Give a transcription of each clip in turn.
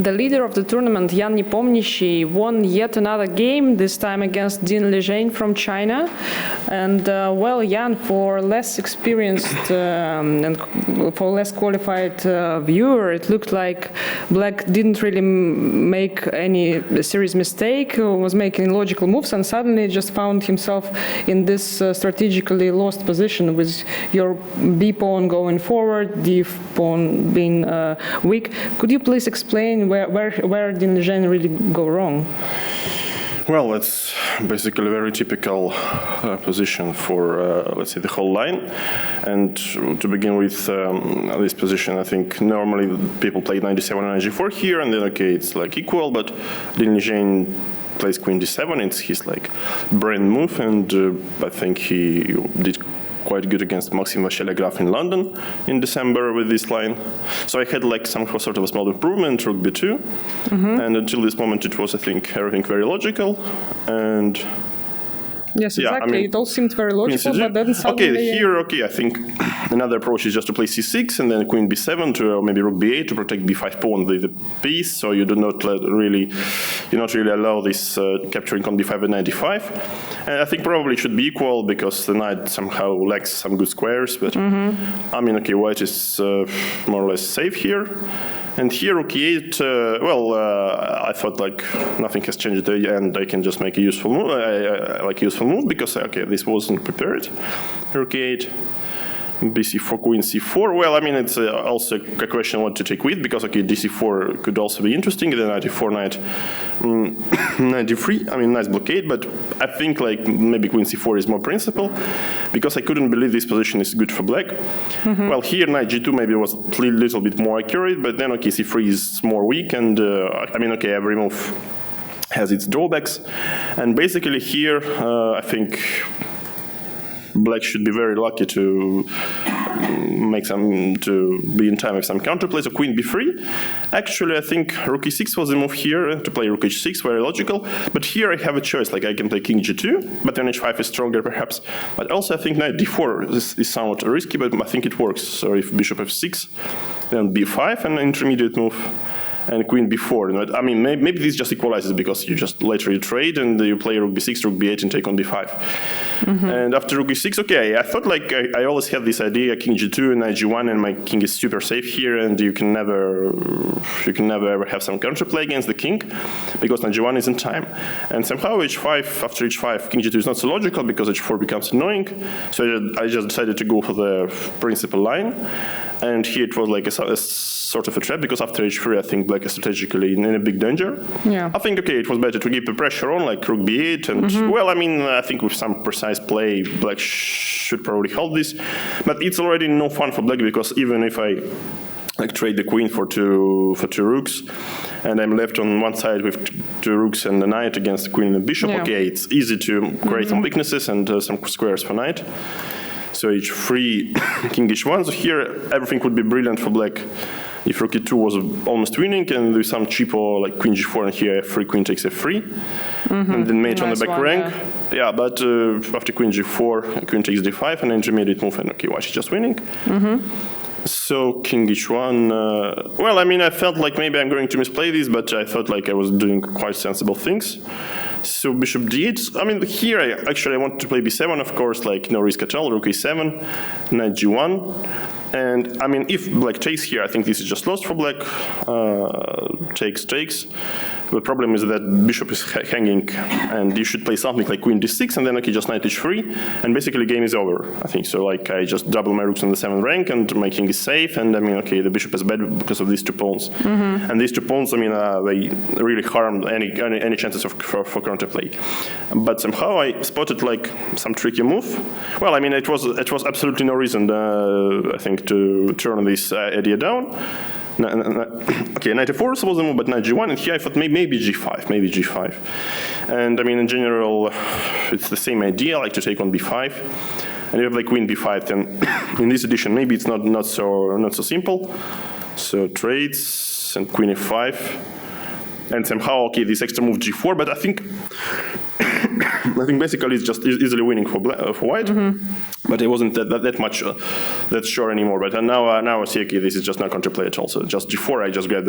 The leader of the tournament, Jan Nepomniachtchi, won yet another game, this time against Liren from China. And Jan, for less experienced and for less qualified viewer, it looked like Black didn't really make any serious mistake, was making logical moves, and suddenly just found himself in this strategically lost position with your B pawn going forward, D pawn being weak. Could you please explain where did Liren really go wrong? Well, it's basically a very typical position for, let's say, the whole line. And to begin with, this position, I think normally people play 97 and g4 here, and then, okay, it's like equal, but Liren plays queen d7, it's his like brand move, and I think he did quite good against Maxim Vassiliograph in London in December with this line. So I had like some sort of a small improvement, rook b2, and until this moment it was, I think, everything very logical. And yes, exactly. Yeah, I mean, it all seemed very logical, but then suddenly... Okay, here, okay, I think another approach is just to play c6 and then queen b7 to maybe rook b8 to protect b5 pawn with the piece, so you do not really allow this capturing on b5 and knight d5. And I think probably it should be equal because the knight somehow lacks some good squares, but I mean, okay, white is more or less safe here. And here, rook e8, I thought like nothing has changed and I can just make a useful move, because, okay, this wasn't prepared. Rook e8, bc4, queen c4. Well, I mean, it's also a question what to take with, because, okay, dc4 could also be interesting, then knight e4, knight d3. I mean, nice blockade, but I think like maybe queen c4 is more principal, because I couldn't believe this position is good for black. Well, here knight g2 maybe was a little bit more accurate, but then, okay, c3 is more weak, and I mean, okay, every move has its drawbacks, and basically here, I think Black should be very lucky to be in time with some counterplay. So queen b3. Actually, I think rook e6 was the move here to play rook h6, very logical. But here I have a choice, like I can play king g2, but then h5 is stronger perhaps. But also I think knight d4 is somewhat risky, but I think it works. So if bishop f6, then b5, an intermediate move. And queen b4. I mean, maybe this just equalizes because you later trade and you play rook b6, rook b8, and take on d5. And after rook e6, okay, I thought like I always had this idea, king g2 and knight g1, and my king is super safe here, and you can never ever have some counterplay against the king because knight g1 is in time. And somehow h5, after h5, king g2 is not so logical because h4 becomes annoying. So I just decided to go for the principal line. And here it was like a sort of a trap, because after h3 I think black is strategically in a big danger. Yeah. I think, okay, it was better to keep the pressure on, like rook b8, and well, I mean, I think with some precise play, black should probably hold this. But it's already no fun for black, because even if I like trade the queen for two rooks, and I'm left on one side with two rooks and a knight against the queen and the bishop, okay, it's easy to create some weaknesses and some squares for knight. So h3, king h1. So here everything would be brilliant for black if rook e2 was almost winning, and with some cheapo like queen g4, and here f3, queen takes f3, and then mate on the back rank. Yeah, but after queen g4, queen takes d5, and intermediate move, and okay, white is just winning. So king h1. Well, I mean, I felt like maybe I'm going to misplay this, but I thought like I was doing quite sensible things. So bishop d8. I mean, here I want to play b7, of course, like no risk at all. Rook e7, knight g1. And I mean, if black takes here, I think this is just lost for black. Takes. The problem is that bishop is hanging, and you should play something like queen d6, and then okay, just knight h3, and basically game is over, I think. So like I just double my rooks on the 7th rank, and my king is safe, and I mean, okay, the bishop is bad because of these two pawns. And these two pawns, I mean, they really harmed any chances for counterplay. But somehow I spotted like some tricky move. Well, I mean, it was absolutely no reason, I think, to turn this idea down. Okay, knight e4 was the move, but knight g1, and here I thought maybe g5. And I mean, in general, it's the same idea, like to take on b5. And you have like queen b5, then in this edition, maybe it's not so simple. So trades, and queen f5. And somehow, okay, this extra move g4, but I think I think basically it's just easily winning for white, but it wasn't that much that sure anymore. But now I see, okay, this is just not going to play at all. So just g4, I just grab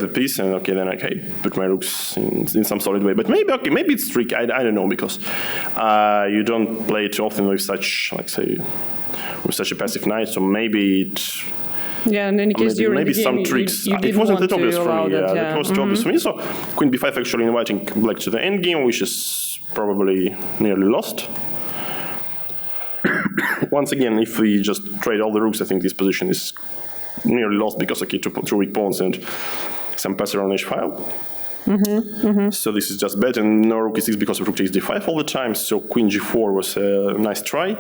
the piece, and okay, then I put my rooks in some solid way. But maybe it's tricky. I don't know, because you don't play it often with such, like say, with such a passive knight. So maybe it. Yeah, in any case, during maybe the game, some tricks. it wasn't that obvious for me. That, It was too obvious for me. So queen b5 actually inviting black to the end game, which is probably nearly lost. Once again, if we just trade all the rooks, I think this position is nearly lost because okay, two weak pawns and some passer on h5. So this is just bad, and no rook e6 because rook takes d5 all the time. So queen g4 was a nice try,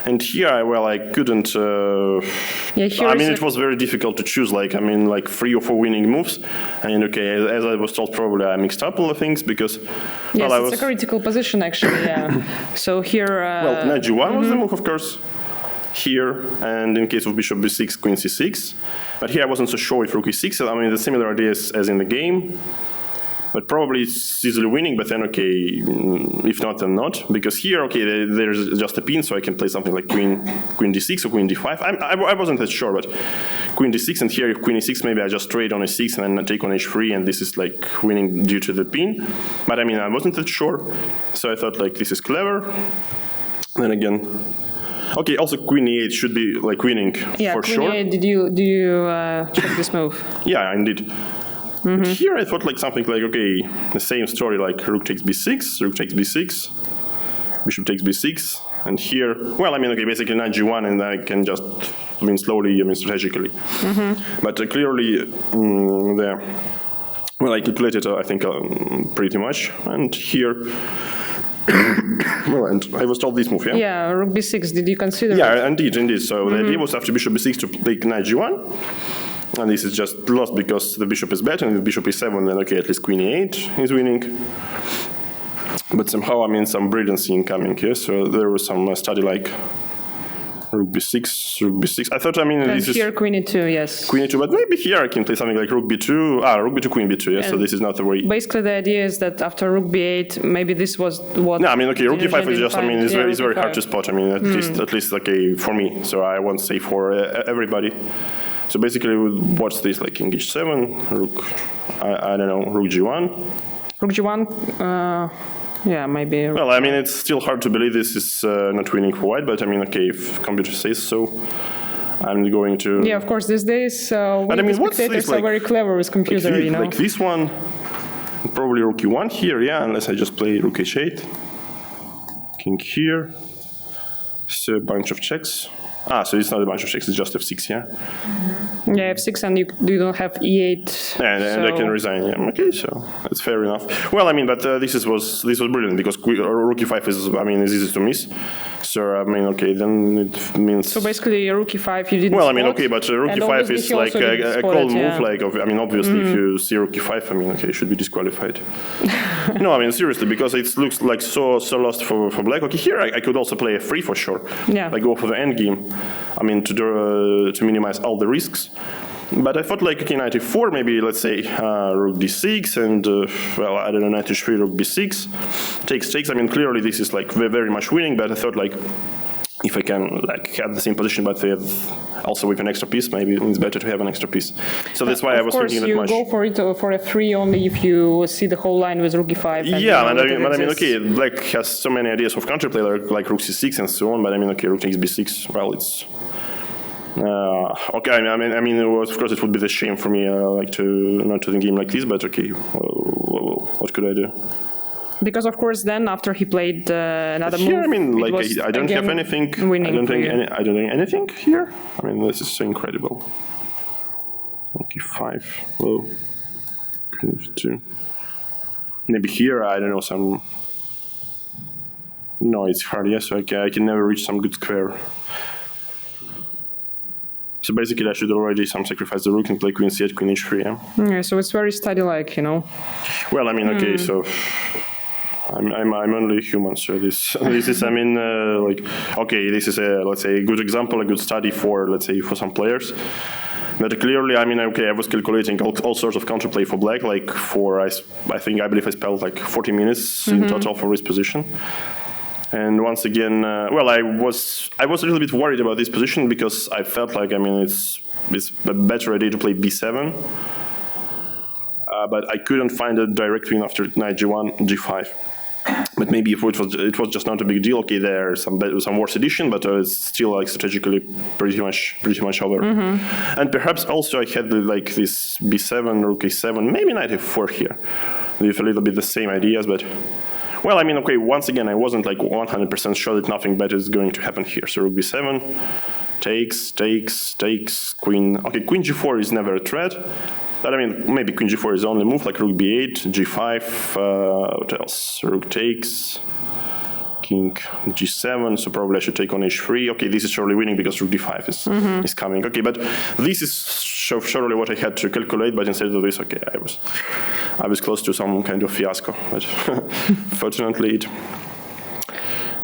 and here I couldn't. It was very difficult to choose. Like 3 or 4 winning moves, and okay, as I was told, probably I mixed up all the things because. Yes, it's a critical position actually. Yeah. So here. Knight g1 was the move, of course. Here, and in case of bishop b6, queen c6. But here I wasn't so sure if rook e6. I mean, the similar ideas as in the game. But probably it's easily winning, but then, okay, if not, then not. Because here, okay, there's just a pin, so I can play something like queen d6 or queen d5. I wasn't that sure, but queen d6, and here, if queen e6, maybe I just trade on e6 and then take on h3, and this is like winning due to the pin. But I mean, I wasn't that sure, so I thought, like, this is clever. Then again, okay, also queen e8 should be, like, winning for sure. Yeah, queen e8, do you check this move? Yeah, indeed. Here I thought like something like, okay, the same story, like rook takes b6, rook takes b6, bishop takes b6, and here, well, I mean, okay, basically knight g1, and I can just win slowly, I mean, strategically. But clearly, I calculated, I think, pretty much, and here, well, and I was told this move, yeah? Yeah, rook b6, did you consider Yeah, indeed. So the idea was after bishop b6 to take knight g1, and this is just lost because the bishop is bad, and if bishop e7, then okay, at least queen e8 is winning. But somehow, I mean, some brilliancy incoming here. So there was some study like rook b6, rook b6. I thought, I mean, this here is queen e2, yes. Queen e2, but maybe here I can play something like rook b2. Rook b2, queen b2. Yes, so this is not the way. Basically, the idea is that after rook b8, maybe this was what. No, I mean, okay, rook e5 is just, I mean, it's very hard to spot. I mean, at least okay for me. So I won't say for everybody. So basically, we watch this like king h7, rook, I don't know, rook g1. Rook g1, yeah, maybe. Well, I mean, it's still hard to believe this is not winning for white, but I mean, okay, if computer says so, I'm going to. Yeah, of course, these days, spectators are very clever with computer, like you know. Like this one, probably rook e1 here, yeah, unless I just play rook h8, king here, so a bunch of checks. So it's not a bunch of checks, it's just f6, yeah? Yeah, f6, and you don't have e8. And I can resign, yeah. Okay, so that's fair enough. Well, I mean, but this was brilliant because rook e5 is easy to miss. So, I mean, okay, then it means. So basically, rook e5 you didn't. Well, I mean, okay, but rook e5 is like a cold move. Like, I mean, obviously, if you see rook e5, I mean, okay, it should be disqualified. No, I mean, seriously, because it looks like so lost for black. Okay, here I could also play f3 for sure. Yeah. Like go for the end game. I mean, to minimize all the risks. But I thought like, okay, knight e4, maybe, let's say, rook d6, and, well, I don't know, knight h3, rook b6, takes. I mean, clearly this is like very much winning, but I thought like, if I can like have the same position, but they have also with an extra piece, maybe it's better to have an extra piece. So that's why I was thinking that much. Of course, you go for f3 only if you see the whole line with rook e5. Yeah, but I mean, okay, black has so many ideas of counterplay, like rook c6 and so on, but I mean, okay, rook takes b6, well, it's. Okay, I mean, of course, it would be the shame for me, like to not to the game like this. But okay, what could I do? Because of course, then after he played another move, I mean, like I don't have anything. I don't think anything here. I mean, this is so incredible. Okay, 5. Well, kind of 2. Maybe here, I don't know, some. No, it's hard. Yes, I can never reach some good square. So basically, I should already sacrifice the rook and play queen c8, queen h3. Yeah, so it's very study-like, you know. Well, I mean, okay, so I'm only human, so this is, I mean, like, okay, this is a, let's say, a good example, a good study for, let's say, for some players. But clearly, I mean, okay, I was calculating all sorts of counterplay for black, like for, I believe I spent like 40 minutes in total for this position. And once again, well, I was a little bit worried about this position because I felt like, I mean, it's a better idea to play b7. But I couldn't find a direct win after knight g1, g5. But maybe if it was just not a big deal. Okay, there's some worse edition, but it's still like strategically pretty much over. And perhaps also I had like this b7, rook a7, maybe knight f4 here, with a little bit the same ideas. But well, I mean, okay, once again, I wasn't like 100% sure that nothing better is going to happen here. So rook b7, takes, queen. Okay, queen g4 is never a threat. But I mean, maybe queen g4 is the only move, like rook b8, g5, what else? Rook takes, king g7, so probably I should take on h3. Okay, this is surely winning because rook d5 is coming. Okay, but this is surely what I had to calculate, but instead of this, okay, I was close to some kind of fiasco, but fortunately it...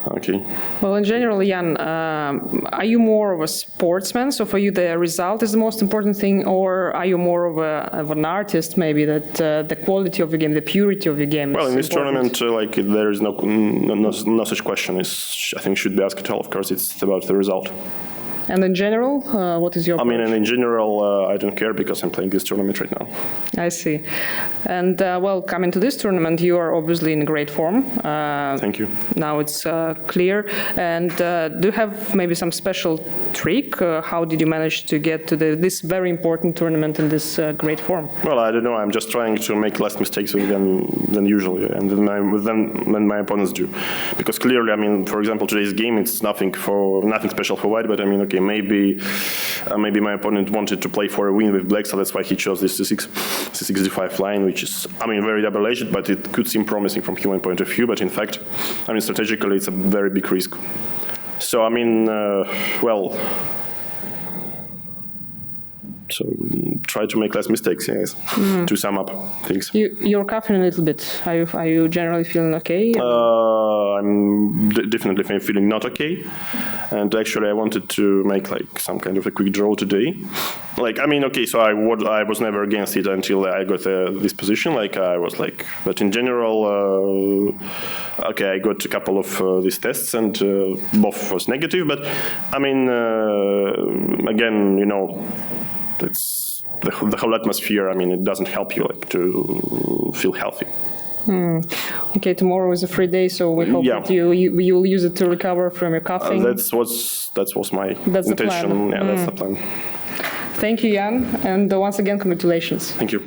Okay. Well, in general, Jan, are you more of a sportsman? So for you, the result is the most important thing, or are you more of an artist? Maybe that the quality of the game, the purity of the game. Well, is in this important. tournament, like there is no such question. I think should be asked at all. Of course, it's about the result. And in general, what is your approach? I mean, in general, I don't care because I'm playing this tournament right now. I see. And, well, coming to this tournament, you are obviously in great form. Thank you. Now it's clear. And do you have maybe some special trick? How did you manage to get to this very important tournament in this great form? Well, I don't know. I'm just trying to make less mistakes than usually, and than my opponents do. Because clearly, I mean, for example, today's game, it's nothing special for white, but I mean, okay, maybe my opponent wanted to play for a win with black, so that's why he chose this c6 d5 line, which is, I mean, very double-edged, but it could seem promising from human point of view. But in fact, I mean, strategically, it's a very big risk. So I mean, well. So try to make less mistakes, yes, to sum up things. You're coughing a little bit. Are you generally feeling okay? I'm definitely feeling not okay. And actually I wanted to make like some kind of a quick draw today. Like, I mean, okay, so I was never against it until I got this position. Like, I was like, but in general, okay, I got a couple of these tests and both was negative. But I mean, again, you know, it's the whole atmosphere. I mean, it doesn't help you like to feel healthy. Okay, tomorrow is a free day, so we hope that you'll use it to recover from your coughing. That was my intention. The plan. Yeah, that's the plan. Thank you, Jan, and once again, congratulations. Thank you.